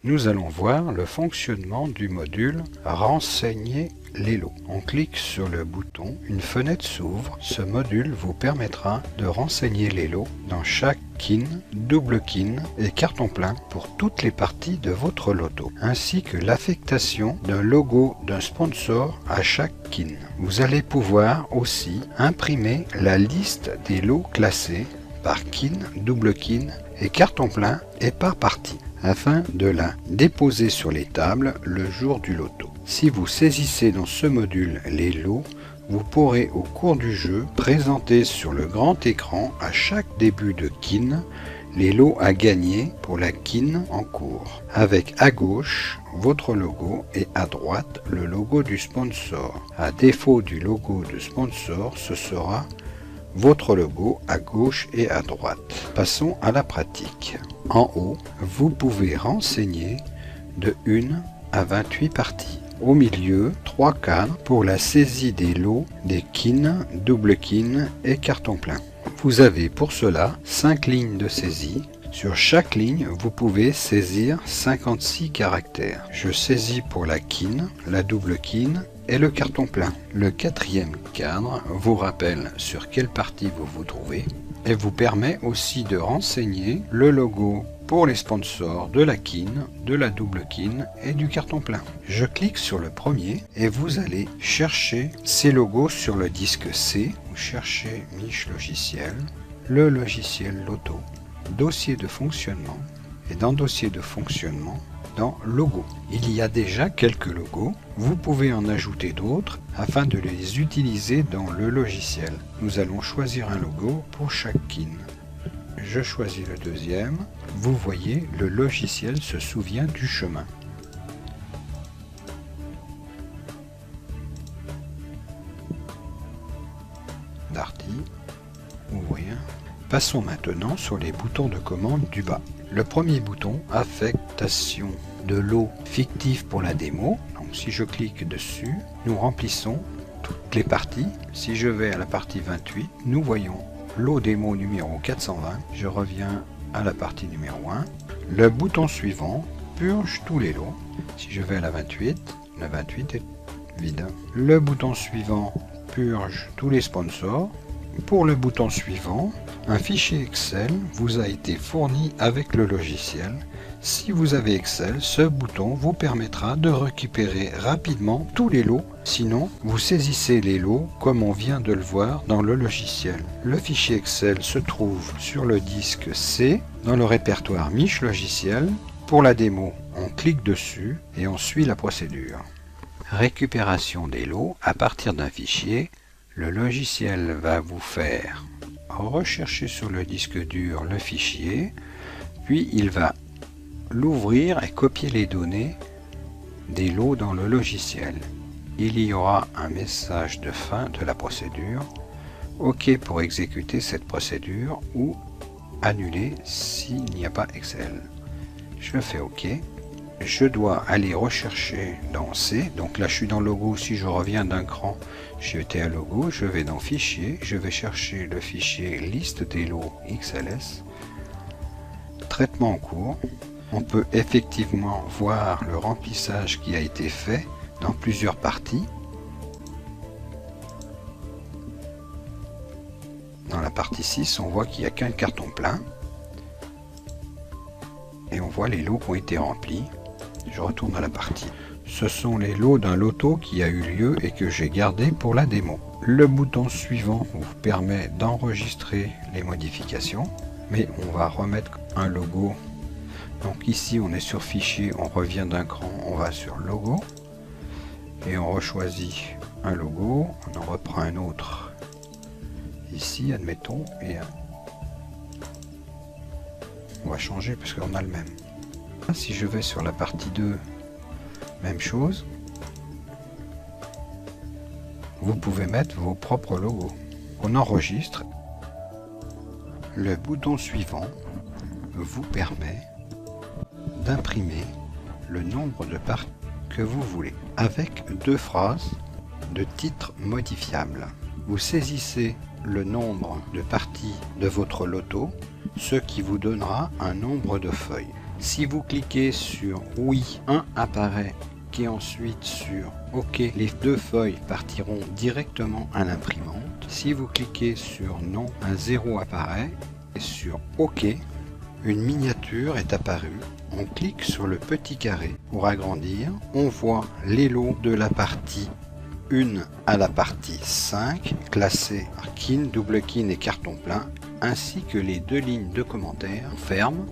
Nous allons voir le fonctionnement du module Renseigner les lots. On clique sur le bouton, une fenêtre s'ouvre. Ce module vous permettra de renseigner les lots dans chaque kin, double kin et carton plein pour toutes les parties de votre loto, ainsi que l'affectation d'un logo d'un sponsor à chaque kin. Vous allez pouvoir aussi imprimer la liste des lots classés par kin, double kin et carton plein et par partie, afin de la déposer sur les tables le jour du loto. Si vous saisissez dans ce module les lots, vous pourrez au cours du jeu présenter sur le grand écran à chaque début de kin les lots à gagner pour la kin en cours, avec à gauche votre logo et à droite le logo du sponsor. À défaut du logo de sponsor, ce sera votre logo à gauche et à droite. Passons à la pratique. En haut, vous pouvez renseigner de 1 à 28 parties. Au milieu, 3 cadres pour la saisie des lots des kin, double kin et carton plein. Vous avez pour cela 5 lignes de saisie. Sur chaque ligne, vous pouvez saisir 56 caractères. Je saisis pour la kin, la double kin et le carton plein. Le 4e cadre vous rappelle sur quelle partie vous vous trouvez et vous permet aussi de renseigner le logo pour les sponsors de la kin, de la double kin et du carton plein. Je clique sur le premier et vous allez chercher ces logos sur le disque C. Vous cherchez Mich logiciel, le logiciel Loto, dossier de fonctionnement et dans dossier de fonctionnement, dans logo. Il y a déjà quelques logos, vous pouvez en ajouter d'autres afin de les utiliser dans le logiciel. Nous allons choisir un logo pour chaque kin. Je choisis le deuxième. Vous voyez, le logiciel se souvient du chemin. Darty, ouvrir. Passons maintenant sur les boutons de commande du bas. Le premier bouton, affectation de lots fictifs pour la démo. Donc si je clique dessus, nous remplissons toutes les parties. Si je vais à la partie 28, nous voyons lot démo numéro 420. Je reviens à la partie numéro 1. Le bouton suivant purge tous les lots. Si je vais à la 28, la 28 est vide. Le bouton suivant purge tous les sponsors. Pour le bouton suivant, un fichier Excel vous a été fourni avec le logiciel. Si vous avez Excel, ce bouton vous permettra de récupérer rapidement tous les lots. Sinon, vous saisissez les lots comme on vient de le voir dans le logiciel. Le fichier Excel se trouve sur le disque C, dans le répertoire Mich logiciel. Pour la démo, on clique dessus et on suit la procédure. Récupération des lots à partir d'un fichier. Le logiciel va vous faire rechercher sur le disque dur le fichier, puis il va l'ouvrir et copier les données des lots dans le logiciel. Il y aura un message de fin de la procédure, OK pour exécuter cette procédure ou annuler s'il n'y a pas Excel. Je fais OK. Je dois aller rechercher dans C, donc là je suis dans logo. Si je reviens d'un cran, j'étais à logo, je vais dans fichier, je vais chercher le fichier liste des lots XLS, traitement en cours. On peut effectivement voir le remplissage qui a été fait dans plusieurs parties. Dans la partie 6, on voit qu'il n'y a qu'un carton plein et on voit les lots qui ont été remplis. Je retourne à la partie. Ce sont les lots d'un loto qui a eu lieu et que j'ai gardé pour la démo. Le bouton suivant vous permet d'enregistrer les modifications, mais on va remettre un logo. Donc ici on est sur fichier, on revient d'un cran, on va sur logo et on rechoisit un logo, on en reprend un autre ici, admettons, et on va changer parce qu'on a le même. Si je vais sur la partie 2, même chose, vous pouvez mettre vos propres logos. On enregistre. Le bouton suivant vous permet d'imprimer le nombre de parties que vous voulez, avec 2 phrases de titre modifiable. Vous saisissez le nombre de parties de votre loto, ce qui vous donnera un nombre de feuilles. Si vous cliquez sur oui, 1 apparaît et ensuite sur OK, les 2 feuilles partiront directement à l'imprimante. Si vous cliquez sur non, un 0 apparaît et sur OK, une miniature est apparue. On clique sur le petit carré pour agrandir. On voit les lots de la partie 1 à la partie 5 classés par kin, double kin et carton plein, ainsi que les 2 lignes de commentaires. On ferme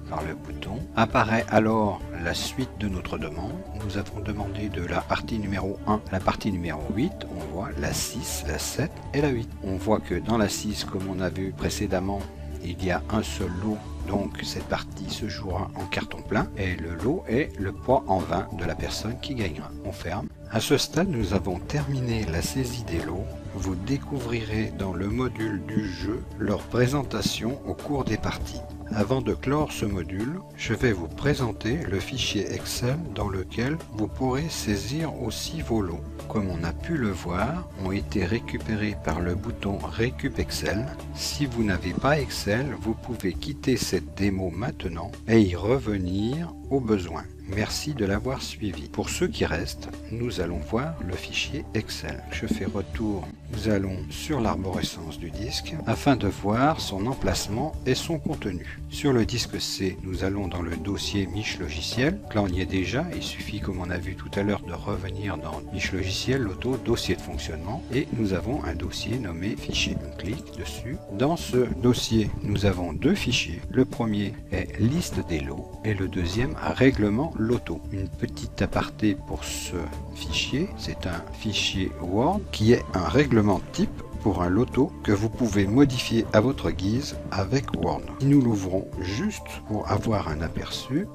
par le bouton. Apparaît alors la suite de notre demande. Nous avons demandé de la partie numéro 1 à la partie numéro 8. On voit la 6, la 7 et la 8. On voit que dans la 6, comme on a vu précédemment, il y a un seul lot. Donc cette partie se jouera en carton plein et le lot est le poids en 20 de la personne qui gagnera. On ferme. À ce stade, nous avons terminé la saisie des lots. Vous découvrirez dans le module du jeu leur présentation au cours des parties. Avant de clore ce module, je vais vous présenter le fichier Excel dans lequel vous pourrez saisir aussi vos lots. Comme on a pu le voir, ont été récupérés par le bouton Récup Excel. Si vous n'avez pas Excel, vous pouvez quitter cette démo maintenant et y revenir au besoin. Merci de l'avoir suivi. Pour ceux qui restent, nous allons voir le fichier Excel. Je fais retour. Nous allons sur l'arborescence du disque afin de voir son emplacement et son contenu. Sur le disque C, nous allons dans le dossier Mich Logiciel. Là, on y est déjà. Il suffit, comme on a vu tout à l'heure, de revenir dans Mich Logiciel, l'auto, dossier de fonctionnement. Et nous avons un dossier nommé fichier. On clique dessus. Dans ce dossier, nous avons 2 fichiers. Le premier est liste des lots et le deuxième règlement loto. Une petite aparté pour ce fichier, c'est un fichier Word qui est un règlement type pour un loto que vous pouvez modifier à votre guise avec Word. Si nous l'ouvrons juste pour avoir un aperçu,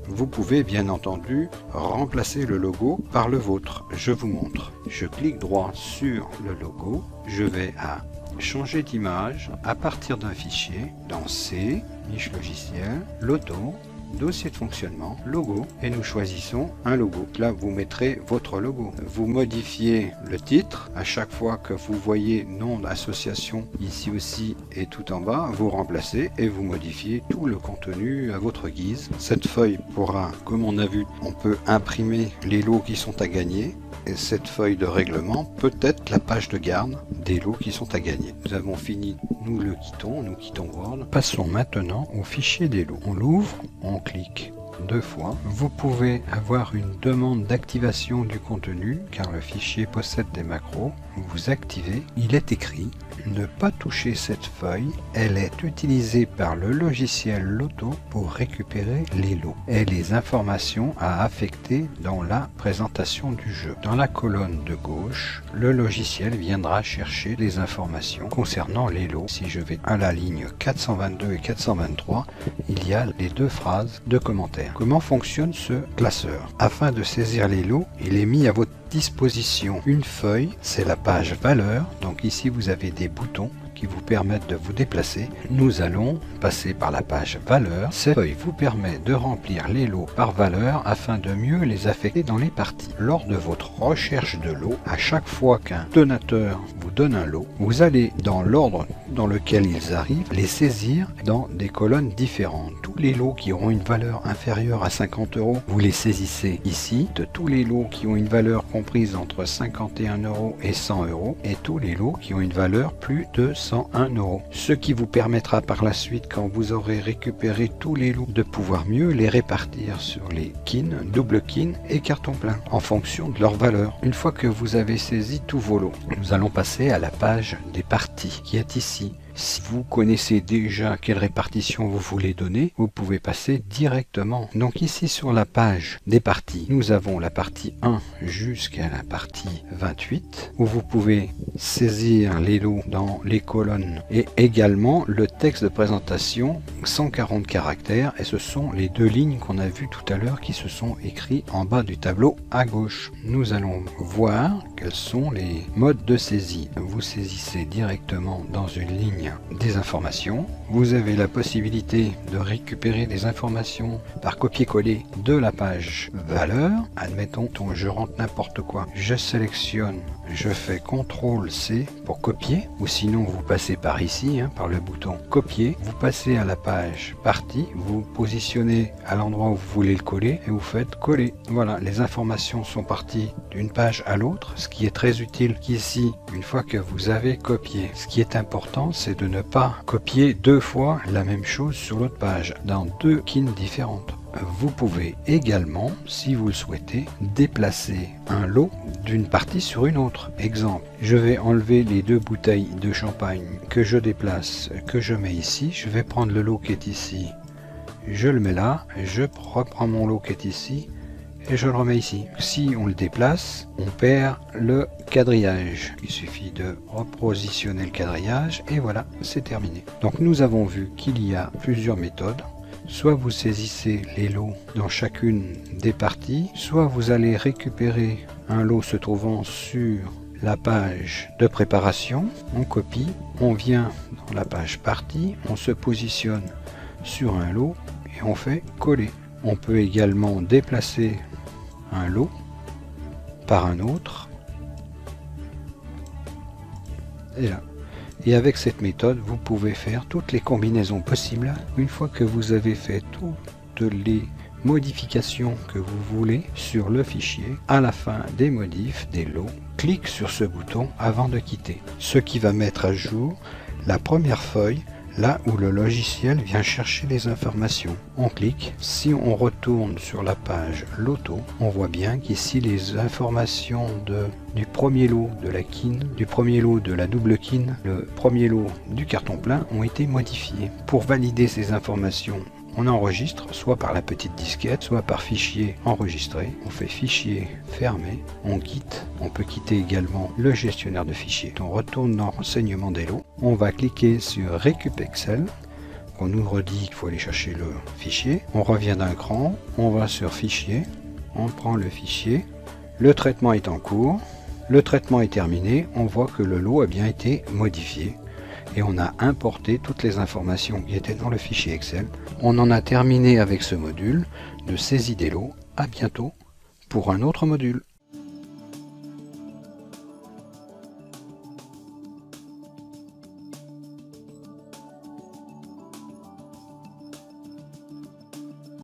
vous pouvez bien entendu remplacer le logo par le vôtre. Je vous montre. Je clique droit sur le logo, je vais à changer d'image à partir d'un fichier dans C, Mich Logiciel, loto, dossier de fonctionnement, logo, et nous choisissons un logo. Là, vous mettrez votre logo. Vous modifiez le titre. À chaque fois que vous voyez nom d'association ici aussi et tout en bas, vous remplacez et vous modifiez tout le contenu à votre guise. Cette feuille pourra, comme on a vu, on peut imprimer les lots qui sont à gagner. Et cette feuille de règlement peut être la page de garde des lots qui sont à gagner. Nous avons fini, nous quittons Word. Passons maintenant au fichier des lots. On l'ouvre, on clique 2 fois. Vous pouvez avoir une demande d'activation du contenu car le fichier possède des macros. Vous activez, il est écrit ne pas toucher cette feuille, elle est utilisée par le logiciel Loto pour récupérer les lots et les informations à affecter dans la présentation du jeu. Dans la colonne de gauche, le logiciel viendra chercher les informations concernant les lots. Si je vais à la ligne 422 et 423, il y a les 2 phrases de commentaires. Comment fonctionne ce classeur? Afin de saisir les lots, il est mis à votre disposition une feuille, c'est la page valeur. Donc ici vous avez des boutons qui vous permettent de vous déplacer. Nous allons passer par la page valeur. Cette feuille vous permet de remplir les lots par valeur afin de mieux les affecter dans les parties. Lors de votre recherche de lots, à chaque fois qu'un donateur vous donne un lot, vous allez dans l'ordre dans lequel ils arrivent les saisir dans des colonnes différentes. Tous les lots qui auront une valeur inférieure à 50 €, vous les saisissez ici. De tous les lots qui ont une valeur comprise entre 51 € et 100 €, et tous les lots qui ont une valeur plus de 101 €. Ce qui vous permettra par la suite, quand vous aurez récupéré tous les lots, de pouvoir mieux les répartir sur les kin, double kin et carton plein en fonction de leur valeur. Une fois que vous avez saisi tous vos lots, nous allons passer à la page des parties qui est ici. Si vous connaissez déjà quelle répartition vous voulez donner, vous pouvez passer directement. Donc ici sur la page des parties, nous avons la partie 1 jusqu'à la partie 28 où vous pouvez saisir les lots dans les colonnes et également le texte de présentation 140 caractères, et ce sont les 2 lignes qu'on a vues tout à l'heure qui se sont écrits en bas du tableau à gauche. Nous allons voir quels sont les modes de saisie. Vous saisissez directement dans une ligne contient des informations. Vous avez la possibilité de récupérer des informations par copier-coller de la page valeur. Admettons, je rentre n'importe quoi, je sélectionne, je fais CTRL-C pour copier, ou sinon vous passez par ici, par le bouton copier, vous passez à la page partie, vous positionnez à l'endroit où vous voulez le coller et vous faites coller. Voilà, les informations sont parties d'une page à l'autre, ce qui est très utile qu'ici, une fois que vous avez copié, ce qui est important, c'est de ne pas copier deux fois la même chose sur l'autre page, dans deux kins différentes. Vous pouvez également, si vous le souhaitez, déplacer un lot d'une partie sur une autre. Exemple, je vais enlever les deux bouteilles de champagne que je déplace, que je mets ici. Je vais prendre le lot qui est ici, je le mets là, je reprends mon lot qui est ici et je le remets ici. Si on le déplace, on perd le quadrillage. Il suffit de repositionner le quadrillage et voilà, c'est terminé. Donc nous avons vu qu'il y a plusieurs méthodes. Soit vous saisissez les lots dans chacune des parties, soit vous allez récupérer un lot se trouvant sur la page de préparation, on copie, on vient dans la page partie, on se positionne sur un lot et on fait coller. On peut également déplacer un lot par un autre et là. Et avec cette méthode, vous pouvez faire toutes les combinaisons possibles. Une fois que vous avez fait toutes les modifications que vous voulez sur le fichier, à la fin des modifs, des lots, clique sur ce bouton avant de quitter. Ce qui va mettre à jour la première feuille, là où le logiciel vient chercher les informations. On clique, si on retourne sur la page Loto, on voit bien qu'ici les informations du premier lot de la kin, du premier lot de la double kin, le premier lot du carton plein ont été modifiés. Pour valider ces informations, on enregistre soit par la petite disquette, soit par fichier enregistré. On fait fichier fermé, on quitte. On peut quitter également le gestionnaire de fichiers. On retourne dans renseignement des lots. On va cliquer sur Récup Excel. On nous redit qu'il faut aller chercher le fichier. On revient d'un cran, on va sur fichier, on prend le fichier. Le traitement est en cours. Le traitement est terminé. On voit que le lot a bien été modifié. Et on a importé toutes les informations qui étaient dans le fichier Excel. On en a terminé avec ce module de saisie des lots. À bientôt pour un autre module.